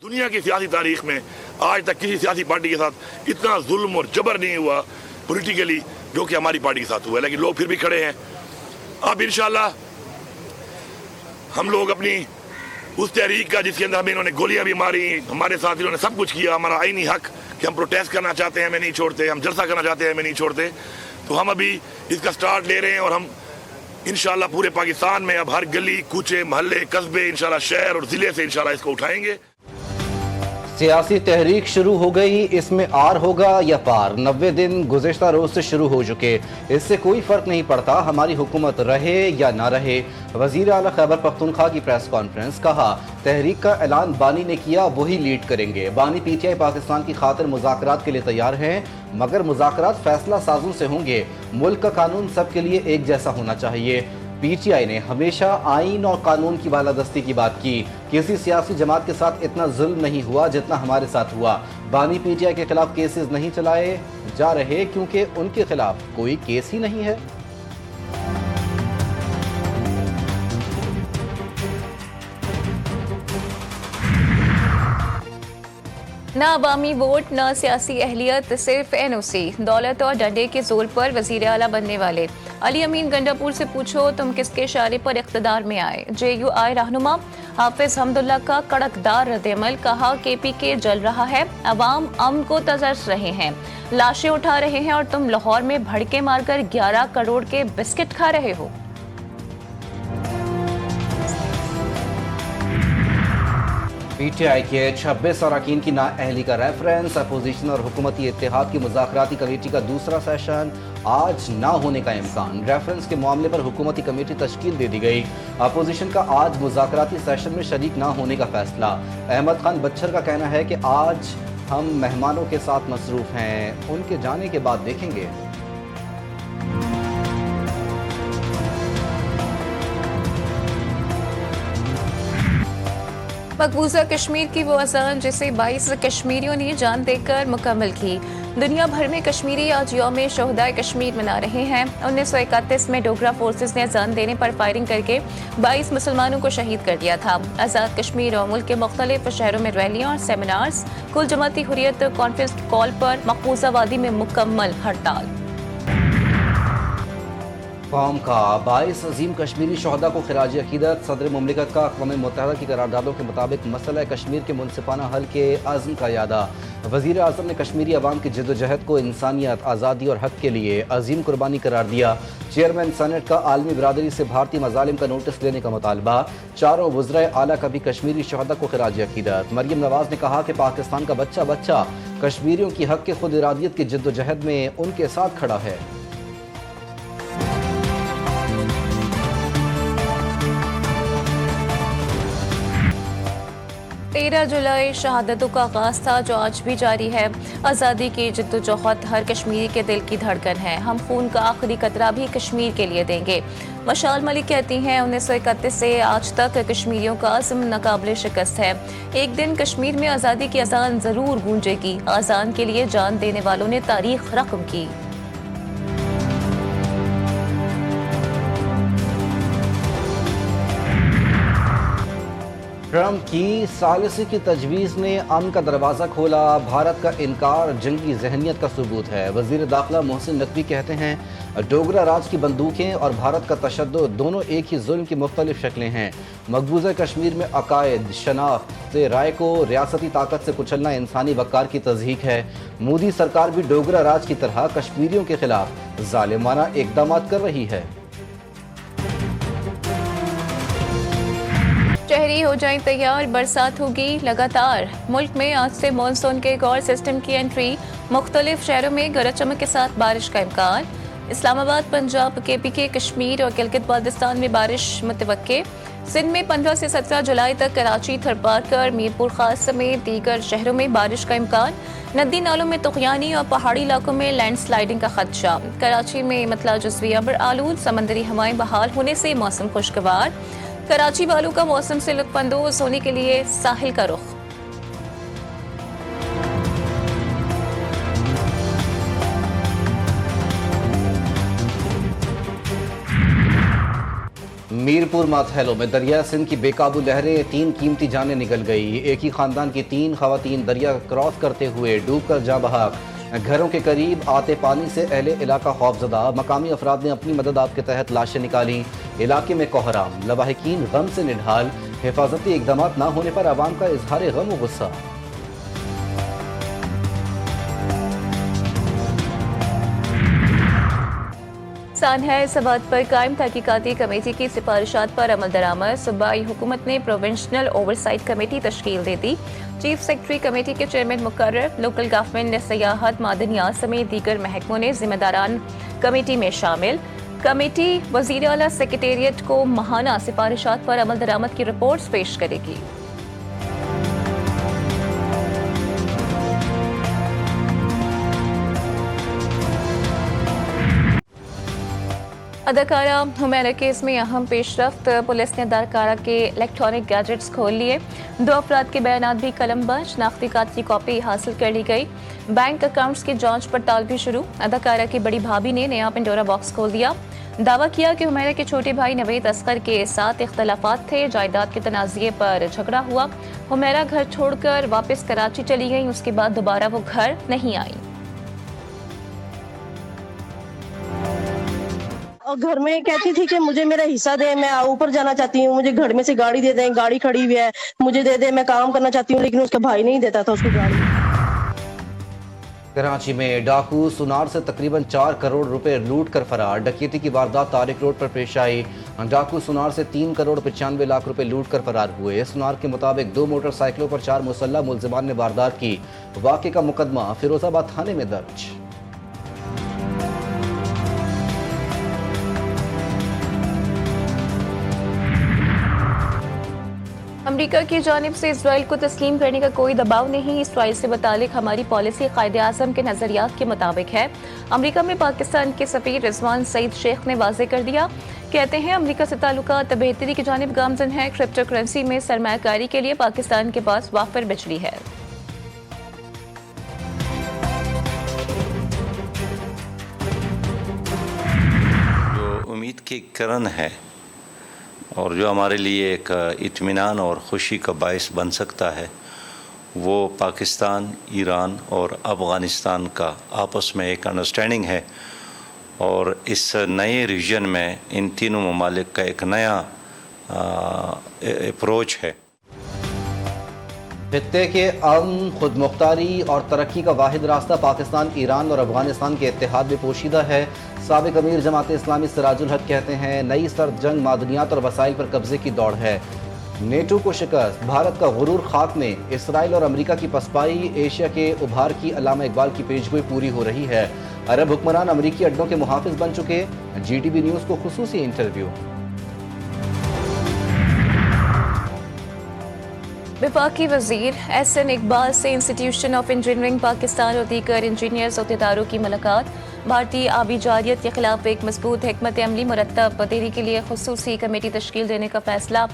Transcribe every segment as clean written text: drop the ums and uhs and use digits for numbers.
दुनिया की सियासी तारीख में आज तक किसी सियासी पार्टी के साथ इतना जुल्म और जबर नहीं हुआ पॉलिटिकली जो कि हमारी पार्टी के साथ हुआ है, लेकिन लोग फिर भी खड़े हैं। अब इंशाल्लाह हम लोग अपनी उस तहरीक का जिसके अंदर हमें इन्होंने गोलियां भी मारी, हमारे साथ इन्होंने सब कुछ किया, हमारा आईनी हक कि हम प्रोटेस्ट करना चाहते हैं हमें नहीं छोड़ते, हम जलसा करना चाहते हैं हमें नहीं छोड़ते, तो हम अभी इसका स्टार्ट ले रहे हैं और हम इंशाल्लाह पूरे पाकिस्तान में अब हर गली कूचे मोहल्ले कस्बे इंशाल्लाह शहर और जिले से इंशाल्लाह इसको उठाएंगे। सियासी तहरीक शुरू हो गई, इसमें आर होगा या पार। 90 दिन गुज़िश्ता रोज से शुरू हो चुके, इससे कोई फर्क नहीं पड़ता हमारी हुकूमत रहे या ना रहे। वजीर आला खैबर पख्तूनख्वा की प्रेस कॉन्फ्रेंस, कहा तहरीक का ऐलान बानी ने किया वही लीड करेंगे। बानी पीटीआई पाकिस्तान की खातिर मुज़ाकरात के लिए तैयार हैं, मगर मुज़ाकरात फैसला साजों से होंगे। मुल्क का कानून सबके लिए एक जैसा होना चाहिए। पीटीआई ने हमेशा आइन और कानून की बालादस्ती की बात की। किसी सियासी जमात के साथ इतना जुल्म नहीं हुआ जितना हमारे साथ हुआ। बानी पीटीआई के खिलाफ केसेस नहीं चलाए जा रहे क्योंकि उनके खिलाफ कोई केस ही नहीं है। ना अवामी वोट, ना सियासी अहलियत, सिर्फ एनओसी, दौलत और डंडे के जोर पर वजीर आला बनने वाले। अली अमीन गंडापुर से पूछो तुम किसके इशारे पर इख्तदार में आए। JUI रहनुमा हाफिज हमदुल्ला का कड़कदार रद्द-ए-अमल, कहा KPK जल रहा है, अवाम अमन को तरस रहे हैं, लाशें उठा रहे हैं और तुम लाहौर में भड़के मारकर 11 करोड़ के बिस्किट खा रहे हो। पीटीआई के 26 अरकान की नाअहली का रेफरेंस। अपोजिशन और हुकूमती इत्तेहाद की मुज़ाकराती कमेटी का दूसरा सेशन आज ना होने का इम्कान। रेफरेंस के मामले पर हुकूमती कमेटी तश्कील दे दी गई। अपोजिशन का आज मुज़ाकराती सेशन में शरीक ना होने का फैसला। अहमद खान बच्चर का कहना है कि आज हम मेहमानों के साथ मसरूफ़ हैं, उनके जाने के बाद देखेंगे। मकबूजा कश्मीर की वो अजान जिसे 22 कश्मीरियों ने जान देकर मुकम्मल की। दुनिया भर में कश्मीरी आज यौम शोहदाए कश्मीर मना रहे हैं। 1931 में डोगरा फोर्सेस ने अजान देने पर फायरिंग करके 22 मुसलमानों को शहीद कर दिया था। आज़ाद कश्मीर और मुल्क के मुख्तलिफ शहरों में रैलियाँ और सेमिनार्स। कुल जमाती हुर्रियत कॉन्फ्रेंस कॉल पर मकबूजा वादी में मुकम्मल हड़ताल। कौम का 22 अजीम कश्मीरी शहदा को खिराज अकीदत। सदर मुमलिकत का अक़वाम मुत्तहिदा की करारदादों के मुताबिक मसला कश्मीर के मुनसिफाना हल के आज़म का यादा। वज़ीर आज़म ने कश्मीरी अवाम की जिद्दोजहद को इंसानियत, आज़ादी और हक़ के लिए अजीम कुर्बानी करार दिया। चेयरमैन सेनेट का आलमी बरादरी से भारतीय मज़ालिम का नोटिस लेने का मुतालबा। चारों वज़राए आला का भी कश्मीरी शहदा को खिराज अकीदत। मरियम नवाज़ ने कहा कि पाकिस्तान का बच्चा बच्चा कश्मीरियों की हक़ के खुद इरादियत की जिद्दोजहद में उनके साथ खड़ा है। 13 जुलाई शहादतों का आगाज़ था जो आज भी जारी है। आज़ादी की जिद्दोजहद हर कश्मीरी के दिल की धड़कन है। हम खून का आखिरी कतरा भी कश्मीर के लिए देंगे। मशाल मलिक कहती हैं 1931 से आज तक कश्मीरियों का आज़म नाकाबिले शिकस्त है। एक दिन कश्मीर में आज़ादी की अजान ज़रूर गूंजेगी। आज़ान के लिए जान देने वालों ने तारीख रकम की। ट्रंप की सालिसी की तजवीज़ ने अमन का दरवाज़ा खोला। भारत का इनकार जंगी जहनीत का सबूत है। वज़ीर दाखिला मोहसिन नकवी कहते हैं डोगरा राज की बंदूकें और भारत का तशद्दुद दोनों एक ही जुल्म की मुख्तलिफ शक्लें हैं। मकबूजा कश्मीर में अकायद, शनाख्त, राय को रियासती ताकत से कुचलना इंसानी वक़ार की तज़हीक है। मोदी सरकार भी डोगरा राज की तरह कश्मीरियों के खिलाफ जालिमाना इक़दाम कर रही है। शहरी हो जाएं तैयार, बरसात होगी लगातार। मुल्क में आज से मानसून के एक और सिस्टम की एंट्री। मुख्तलिफ शहरों में गरज चमक के साथ बारिश का इम्कान। इस्लामाबाद, पंजाब, KPK, कश्मीर और गिलगित बाल्टिस्तान में बारिश मुतवक्के। सिंध में 15 से 17 जुलाई तक कराची, थरपारकर, मीरपुर खास समेत दीगर शहरों में बारिश का इम्कान। नदी नालों में तुग़यानी और पहाड़ी इलाकों में लैंडस्लाइडिंग का खदशा। कराची में मतला जुज़वी अब्र आलूद, समंदरी हवाएं बहाल होने से मौसम खुशगवार। कराची वालों का मौसम से लुत्फ़अंदोज़ होने के लिए साहिल का रुख। मीरपुर माथैलो में दरिया सिंध की बेकाबू लहरें, 3 कीमती जानें निकल गई। एक ही खानदान की 3 खवातीन दरिया क्रॉस करते हुए डूबकर जाँ बहक। घरों के करीब आते पानी से अहले इलाका खौफजदा। मकामी अफराद ने अपनी मदद आप के तहत लाशें निकाली। इलाके में कोहराम, लवाहिकीन गम से निढाल। हिफाजती इकदाम न होने पर आवाम का इजहार गम व गुस्सा। सानहा इस बात पर कायम तहकीकाती कमेटी की सिफारिशात पर अमल दरामद। सूबाई हुकूमत ने प्रोविंशनल ओवरसाइट कमेटी तश्कील दे दी। चीफ सेक्रेटरी कमेटी के चेयरमैन मुकर्रर। लोकल गवर्नमेंट ने सियाहत, मादनियात समेत दीगर महकमों ने जिम्मेदारान कमेटी में शामिल। कमेटी वजीर आला सेक्रेटेरिएट को माहाना सिफारिशात पर अमल दरामद की रिपोर्ट्स पेश करेगी। अदाकारा हुमैरा केस में अहम पेशरफ्त। पुलिस ने अदाकारा के इलेक्ट्रॉनिक गैजेट्स खोल लिए। 2 अफराद के बयानात भी कलमबंद। शनाख्ती कार्ड की कॉपी हासिल कर ली गई। बैंक अकाउंट्स की जांच पड़ताल भी शुरू। अदाकारा की बड़ी भाभी ने नया पेंडोरा बॉक्स खोल दिया। दावा किया कि हुमैरा के छोटे भाई नवेद असगर के साथ इख्तलाफात थे। जायदाद के तनाज़े पर झगड़ा हुआ। हुमैरा घर छोड़कर वापस कराची चली गई। उसके बाद दोबारा वो घर नहीं आई। और घर में कहती थी कि मुझे मेरा हिस्सा दे, मैं ऊपर जाना चाहती हूँ, मुझे घर में से गाड़ी दे दें, गाड़ी खड़ी हुई है, मुझे दे दे, मैं काम करना चाहती हूँ। लेकिन उसका भाई नहीं देता था उसको गाड़ी। कराची में डाकू सुनार से तकरीबन 4 करोड़ रुपए लूट कर फरार। डकैती की वारदात तारिक रोड पर पेश आई। डाकू सुनार से 3 करोड़ 95 लाख रुपए लूट कर फरार हुए। सुनार के मुताबिक 2 मोटरसाइकिलों पर 4 मुसल्लह मुलजिमान ने वारदात की। वाक़े का मुकदमा फिरोजाबाद थाने में दर्ज। अमरीका की जानिब से इसराइल को तस्लीम करने का कोई दबाव नहीं। इसराइल से मुतालिक हमारी पॉलिसी कायदे आज़म के नज़रियात के मुताबिक है। अमरीका में पाकिस्तान के सफ़ीर रिजवान सईद शेख ने वाज़े कर दिया। कहते हैं अमरीका से ताल्लुकात बेहतरी की जानिब गामजन है। क्रिप्टो करेंसी में सरमायाकारी के लिए पाकिस्तान के पास वाफिर बिजली है। जो उम्मीद की किरण है और जो हमारे लिए एक इत्मीनान और ख़ुशी का बायस बन सकता है, वो पाकिस्तान, ईरान और अफ़ग़ानिस्तान का आपस में एक अंडरस्टैंडिंग है। और इस नए रीजन में इन तीनों ममालिक का एक नया अप्रोच है। खित्ते के अमन, खुद मुख्तारी और तरक्की का वाहिद रास्ता पाकिस्तान, ईरान और अफगानिस्तान के इत्तेहाद में पोशीदा है। साबिक अमीर जमात इस्लामी सिराजुल हक कहते हैं नई सर्द जंग मादनियात और वसाइल पर कब्जे की दौड़ है। नेटो को शिकस्त, भारत का गुरूर खाक में। इसराइल और अमेरिका की पसपाई, एशिया के उभार की अल्लामा इकबाल की पेशगोई पूरी हो रही है। अरब हुक्मरान अमरीकी अड्डों के मुहाफिज बन चुके। GTV न्यूज़ को खुसूसी इंटरव्यू। वफाकी वजीर SN इकबाल से इंस्टीट्यूशन ऑफ इंजीनियरिंग पाकिस्तान और दीगर इंजीनियर्स अहदेदारों की मुलाकात। भारतीय आबी जारियत के खिलाफ एक मजबूत हिकमत अमली मुरत्तब देरी के लिए खुसूसी कमेटी तश्कील देने का फैसला।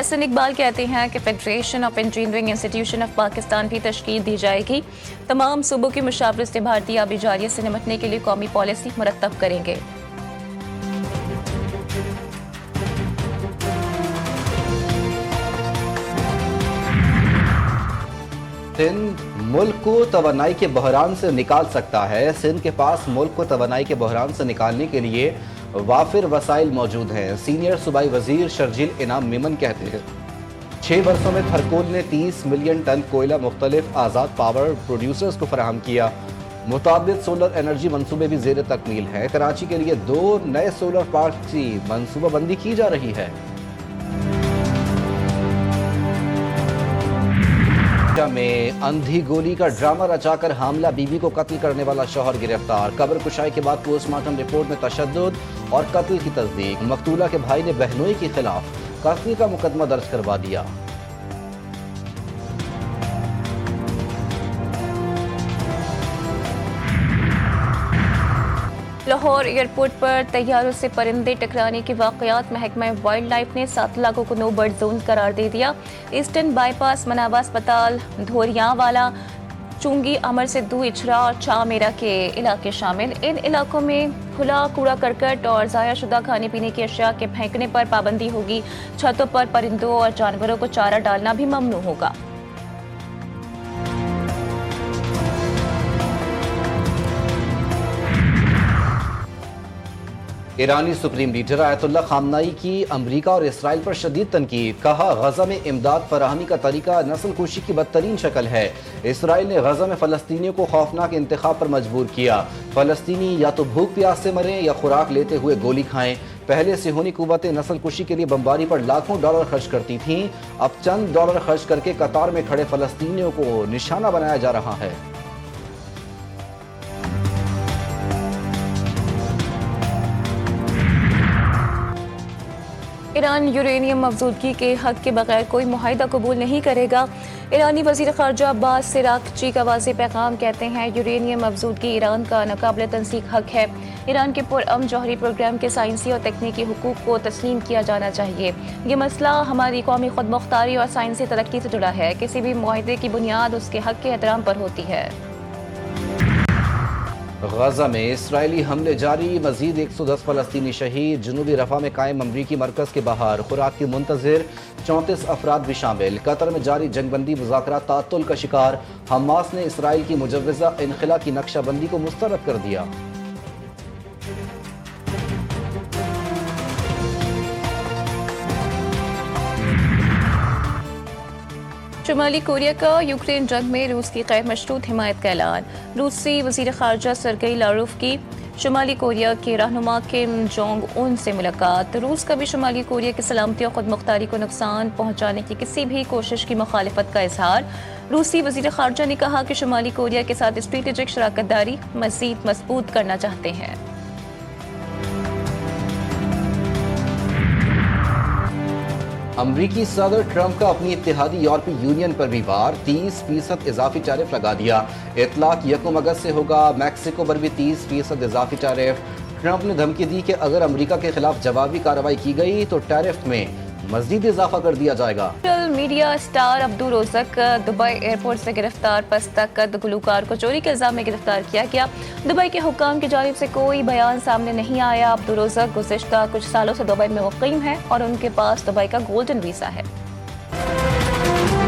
SN इकबाल कहते हैं कि federation of engineering institution of Pakistan भी तश्कील दी जाएगी। तमाम सूबों की मुशावरत से भारतीय आबी जारियत से निपटने के लिए कौमी पॉलिसी मुरत्तब करेंगे। सिंध मुल्क को तवानाई के बहरान से निकाल सकता है। सिंध के पास मुल्क को तवानाई के बहरान से निकालने के लिए वाफिर वसाइल मौजूद हैं। सीनियर सूबाई वजीर शर्जील इनाम मेमन कहते हैं 6 वर्षों में थरकोल ने 30 मिलियन टन कोयला मुख्तलिफ आज़ाद पावर प्रोड्यूसर्स को फराहम किया। मुताबिक सोलर एनर्जी मनसूबे भी जेर तकमील है। कराची के लिए 2 नए सोलर पार्क की मनसूबाबंदी की जा रही है। में अंधी गोली का ड्रामा रचाकर हामला, बीवी को कत्ल करने वाला शौहर गिरफ्तार। कब्र कुशाई के बाद पोस्टमार्टम रिपोर्ट में तशद्दुद और कत्ल की तस्दीक। मकतूला के भाई ने बहनोई के खिलाफ कत्ल का मुकदमा दर्ज करवा दिया। लाहौर एयरपोर्ट पर तैयारों से परिंदे टकराने के वाकयात। महकमा वाइल्ड लाइफ ने 7 इलाकों को नो बर्ड जोन करार दे दिया। ईस्टर्न बाईपास, मनावा अस्पताल, धोरियावाला, चुंगी, अमर सिद्धू, इछरा और चामेरा के इलाके शामिल। इन इलाकों में खुला कूड़ा करकट और ज़ाया शुदा खाने पीने की अशिया के फेंकने पर पाबंदी होगी। छतों पर परिंदों और जानवरों को चारा डालना भी ममनू होगा। ईरानी सुप्रीम लीडर आयतुल्लाह खामनाई की अमरीका और इसराइल पर शदीद तनकीद। कहा, गजा में इमदाद फराहमी का तरीका नस्ल कुशी की बदतरीन शक्ल है। इसराइल ने गजा में फ़लस्तीनियों को खौफनाक इंतखाब पर मजबूर किया। फ़लस्तीनी या तो भूख प्यास से मरें या खुराक लेते हुए गोली खाएं। पहले सेहूनी कुव्वतें नस्ल कुशी के लिए बमबारी पर लाखों डॉलर खर्च करती थीं। अब चंद डॉलर खर्च करके कतार में खड़े फ़लस्तीनियों को निशाना बनाया जा रहा है। ईरान यूरेनियम अफजूदगी के हक के बगैर कोई मुआहिदा कबूल नहीं करेगा। ईरानी वज़ीर ख़ारजा अब्बास सिरागची का वाज़ेह पैगाम कहते हैं, यूरेनियम अफजूदगी ईरान का नाक़ाबिल तंसीक हक है। ईरान के पुरअमन जौहरी प्रोग्राम के साइंसी और तकनीकी हुकूक को तस्लीम किया जाना चाहिए। ये मसला हमारी कौमी खुदमुख्तारी और साइंसी तरक्की से जुड़ा है। किसी भी मुआहिदे की बुनियाद उसके हक के एहतराम पर होती है। गजा में इसराइली हमले जारी, मजीद 110 फ़लस्तीनी शहीद। जनूबी रफा में कायम अमरीकी मरकज़ के बाहर खुराक की मुंतज़िर 34 अफराद भी शामिल। कतर में जारी जंगबंदी मुज़ाकरात ताअत्तुल का शिकार। हमास ने इसराइल की मुजव्वज़ा इनखला की नक्शाबंदी को मुस्तरद कर दिया। शुमाली कोरिया का यूक्रेन जंग में रूस की गैर मशरूत हिमायत का ऐलान। रूसी वज़ीर ख़ारजा सरगई लारोव की शुमाली कोरिया के रहनुमा किम जोंग उन से मुलाकात। रूस का भी शुमाली कोरिया की सलामती और खुदमुख्तारी को नुकसान पहुँचाने की किसी भी कोशिश की मुखालिफत का इजहार। रूसी वज़ीर ख़ारजा ने कहा कि शुमाली कोरिया के साथ स्ट्रेटेजिक शराकत दारी मज़ीद मजबूत करना चाहते हैं। अमरीकी सदर ट्रंप का अपनी इत्तेहादी यूरोपीय यूनियन पर भी वार। 30% इजाफी टैरिफ लगा दिया। इतलाक 1 अगस्त से होगा। मैक्सिको पर भी 30% इजाफी टैरिफ। ट्रंप ने धमकी दी कि अगर अमरीका के खिलाफ जवाबी कार्रवाई की गई तो टैरिफ में मजीद इजाफा कर दिया जाएगा। Social media star Abdul Rozik Dubai airport से गिरफ्तार पस्तकद गुलूकार को चोरी के इल्जाम में गिरफ्तार किया गया। दुबई के हुक्काम की जानिब से कोई बयान सामने नहीं आया। अब्दुल रोज़क गुज़िश्ता कुछ सालों से दुबई में मुक़ीम है और उनके पास दुबई का गोल्डन वीज़ा है।